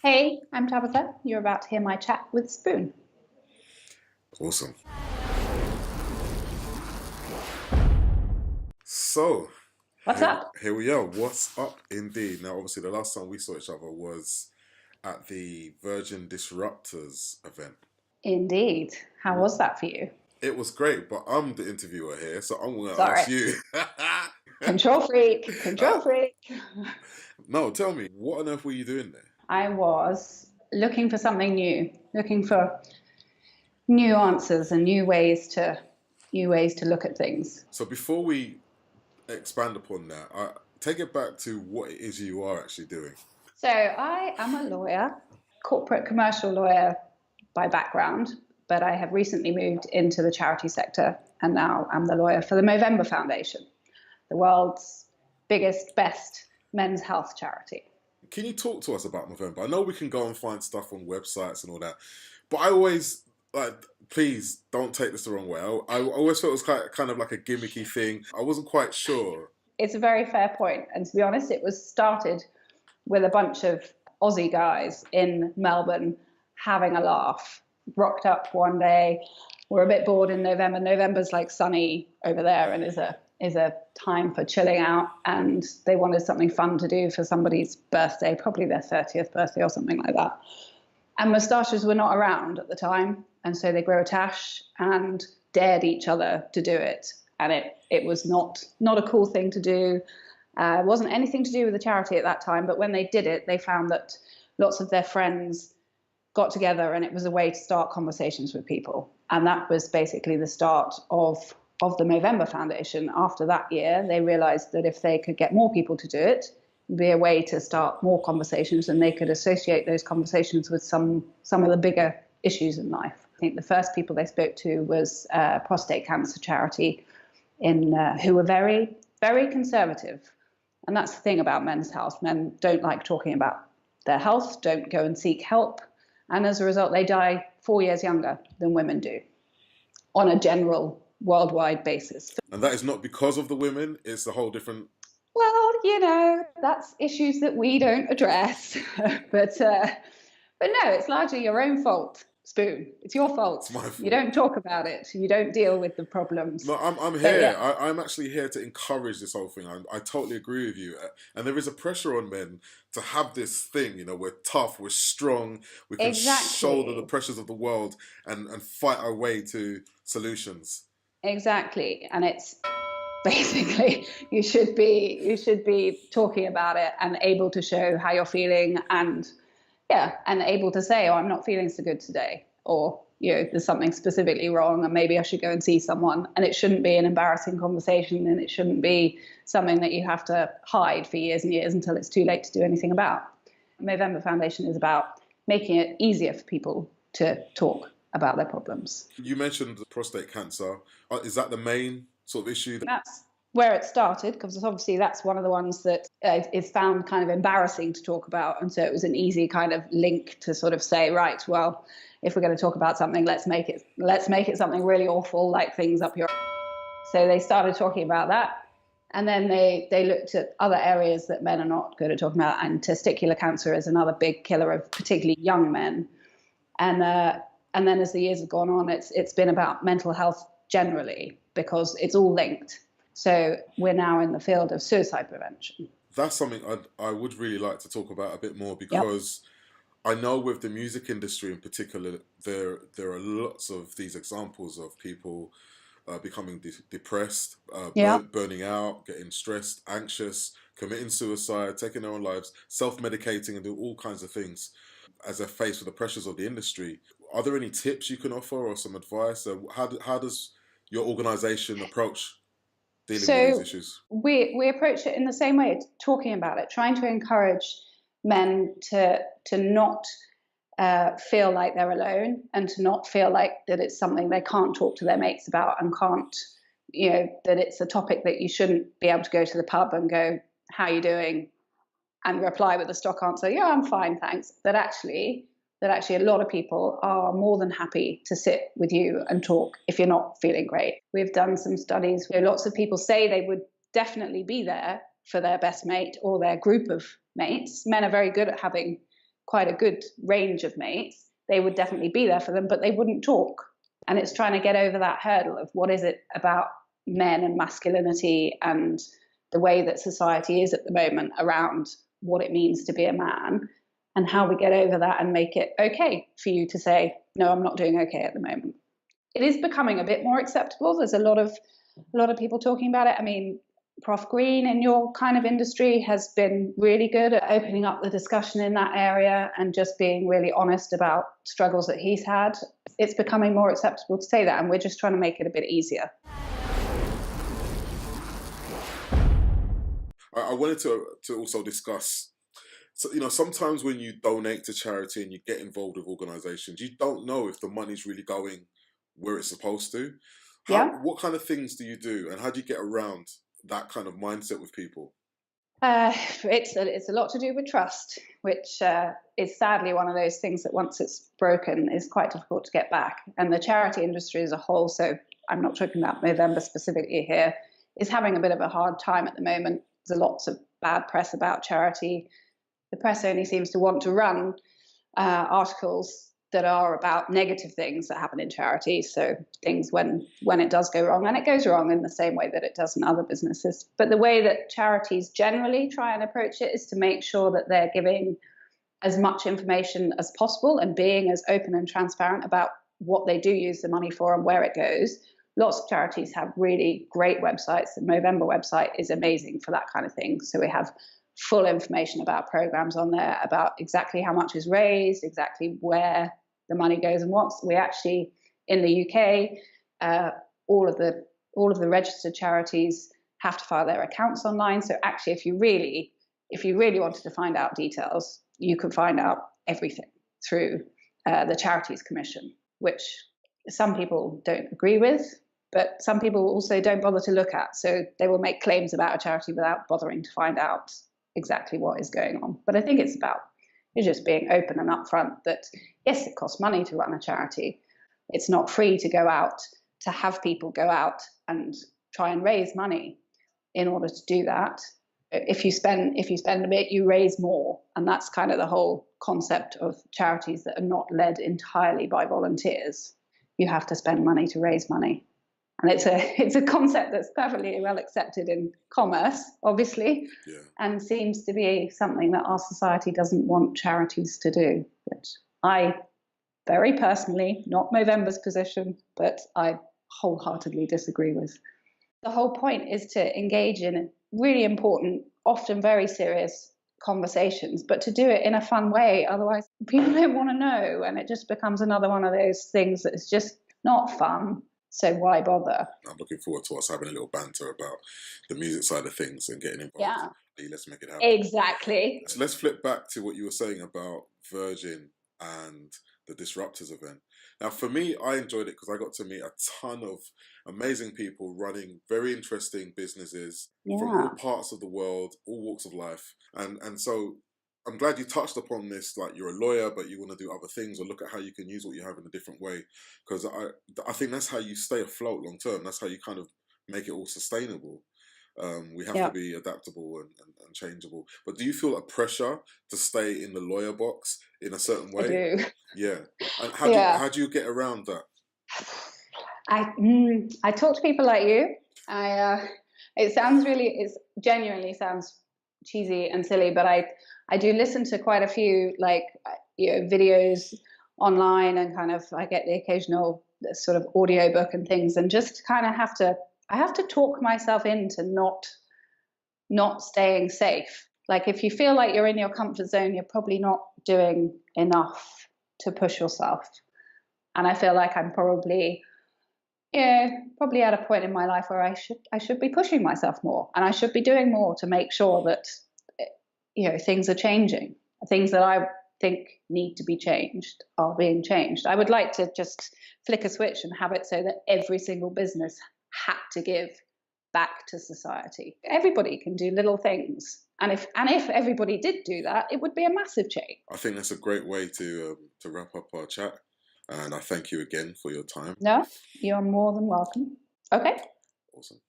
Hey, I'm Tabatha. You're about to hear my chat with Spoon. Awesome. So, What's here, up? here we are. What's up indeed? Now, obviously, the last time we saw each other was at the Virgin Disruptors event. Indeed. How W- was that for you? It was great, but I'm the interviewer here, so I'm going to ask Sorry. you. Control freak, control freak. No, tell me, what on earth were you doing there? I was looking for something new, looking for new answers and new ways to look at things. So, before we expand upon that, take it back to what it is you are actually doing. So I am a lawyer, corporate commercial lawyer by background, but I have recently moved into the charity sector and now I'm the lawyer for the Movember Foundation, the world's biggest, best men's health charity. Can you talk to us about Movember? I know we can go and find stuff on websites and all that, but I always like. Please don't take this the wrong way. I always felt it was kind of like a gimmicky thing. I wasn't quite sure. It's a very fair point, and to be honest, it was started with a bunch of Aussie guys in Melbourne having a laugh. Rocked up one day, we're a bit bored in November. November's like sunny over there and is a time for chilling out, and they wanted something fun to do for somebody's birthday, probably their 30th birthday or something like that. And moustaches were not around at the time, and so they grew a tash and dared each other to do it. And it was not a cool thing to do. It wasn't anything to do with the charity at that time, but when they did it, they found that lots of their friends got together, and it was a way to start conversations with people. And that was basically the start of the Movember Foundation. After that year, they realized that if they could get more people to do it, it'd be a way to start more conversations, and they could associate those conversations with some of the bigger issues in life. I think the first people they spoke to was prostate cancer charity in who were very, very conservative. And that's the thing about men's health. Men don't like talking about their health, don't go and seek help. And as a result, they die 4 years younger than women do on a general worldwide basis. And that is not because of the women. It's a whole different. Well, that's issues that we don't address. but no, it's largely your own fault, Spoon. It's your It's fault. my You fault. don't talk about it. You don't deal with the problems. No, I'm But here. yeah, I'm actually here to encourage this whole thing. I totally agree with you. And there is a pressure on men to have this thing. We're tough, we're strong, we can shoulder the exactly. pressures of the world and fight our way to solutions. Exactly. And it's basically you should be talking about it and able to show how you're feeling, and yeah, and able to say, oh, I'm not feeling so good today, or there's something specifically wrong and maybe I should go and see someone. And it shouldn't be an embarrassing conversation, and it shouldn't be something that you have to hide for years and years until it's too late to do anything about. Movember Foundation is about making it easier for people to talk about their problems. You mentioned prostate cancer. Is that the main sort of issue? That's where it started, because obviously that's one of the ones that is found kind of embarrassing to talk about. And so it was an easy kind of link to sort of say, right, well, if we're going to talk about something, let's make it something really awful, like things up your. So they started talking about that. And then they looked at other areas that men are not good at talking about. And testicular cancer is another big killer of particularly young men. And then as the years have gone on, it's been about mental health generally, because it's all linked. So we're now in the field of suicide prevention. That's something I would really like to talk about a bit more, Yep. because I know with the music industry in particular, there are lots of these examples of people becoming depressed, Yeah. burning out, getting stressed, anxious, committing suicide, taking their own lives, self-medicating, and do all kinds of things as they're faced with the pressures of the industry. Are there any tips you can offer or some advice? How does your organization approach dealing with these So issues? we approach it in the same way, talking about it, trying to encourage men to not feel like they're alone, and to not feel like that it's something they can't talk to their mates about, and can't, that it's a topic that you shouldn't be able to go to the pub and go, how are you doing? And reply with a stock answer, yeah, I'm fine, thanks. That actually a lot of people are more than happy to sit with you and talk if you're not feeling great. We've done some studies where lots of people say they would definitely be there for their best mate or their group of mates. Men are very good at having quite a good range of mates, they would definitely be there for them, but they wouldn't talk. And it's trying to get over that hurdle of what is it about men and masculinity and the way that society is at the moment around what it means to be a man, and how we get over that and make it okay for you to say, no, I'm not doing okay at the moment. It is becoming a bit more acceptable. There's a lot of people talking about it. I mean, Prof. Green in your kind of industry has been really good at opening up the discussion in that area and just being really honest about struggles that he's had. It's becoming more acceptable to say that, and we're just trying to make it a bit easier. I wanted to also discuss, so, you know, sometimes when you donate to charity and you get involved with organisations, you don't know if the money's really going where it's supposed to. What kind of things do you do, and how do you get around that kind of mindset with people? It's a lot to do with trust, which is sadly one of those things that once it's broken is quite difficult to get back. And the charity industry as a whole, so I'm not talking about Movember specifically here, is having a bit of a hard time at the moment. There's lots of bad press about charity. The press only seems to want to run articles that are about negative things that happen in charity. So things when it does go wrong, and it goes wrong in the same way that it does in other businesses. But the way that charities generally try and approach it is to make sure that they're giving as much information as possible and being as open and transparent about what they do use the money for and where it goes. Lots of charities have really great websites. The Movember website is amazing for that kind of thing. So we have full information about programs on there, about exactly how much is raised, exactly where the money goes and what's. We actually, in the UK, all of the registered charities have to file their accounts online. So actually, if you really wanted to find out details, you can find out everything through the Charities Commission, which some people don't agree with, but some people also don't bother to look at. So they will make claims about a charity without bothering to find out exactly what is going on. But I think it's just being open and upfront that, yes, it costs money to run a charity. It's not free to go out, to have people go out and try and raise money. In order to do that, if you spend a bit, you raise more. And that's kind of the whole concept of charities that are not led entirely by volunteers. You have to spend money to raise money. And it's a concept that's perfectly well accepted in commerce, obviously, and seems to be something that our society doesn't want charities to do, which I very personally, not Movember's position, but I wholeheartedly disagree with. The whole point is to engage in really important, often very serious conversations, but to do it in a fun way. Otherwise, people don't want to know, and it just becomes another one of those things that's just not fun. So why bother? I'm looking forward to us having a little banter about the music side of things and getting involved. Yeah. Let's make it happen. Exactly. So let's flip back to what you were saying about Virgin and the Disruptors event. Now, for me, I enjoyed it because I got to meet a ton of amazing people running very interesting businesses from all parts of the world, all walks of life. And so I'm glad you touched upon this, like you're a lawyer, but you want to do other things or look at how you can use what you have in a different way. Because I think that's how you stay afloat long term. That's how you kind of make it all sustainable. We have to be adaptable and changeable. But do you feel a pressure to stay in the lawyer box in a certain way? I do. Yeah. And how do you get around that? I talk to people like you. It genuinely sounds cheesy and silly, but I do listen to quite a few videos online, and kind of I get the occasional sort of audiobook and things, and just kind of I have to talk myself into not staying safe. Like if you feel like you're in your comfort zone, you're probably not doing enough to push yourself. And I feel like I'm probably at a point in my life where I should be pushing myself more, and I should be doing more to make sure that things are changing. Things that I think need to be changed are being changed. I would like to just flick a switch and have it so that every single business had to give back to society. Everybody can do little things, and if everybody did do that, it would be a massive change. I think that's a great way to wrap up our chat, and I thank you again for your time. No, you're more than welcome. Okay. Awesome.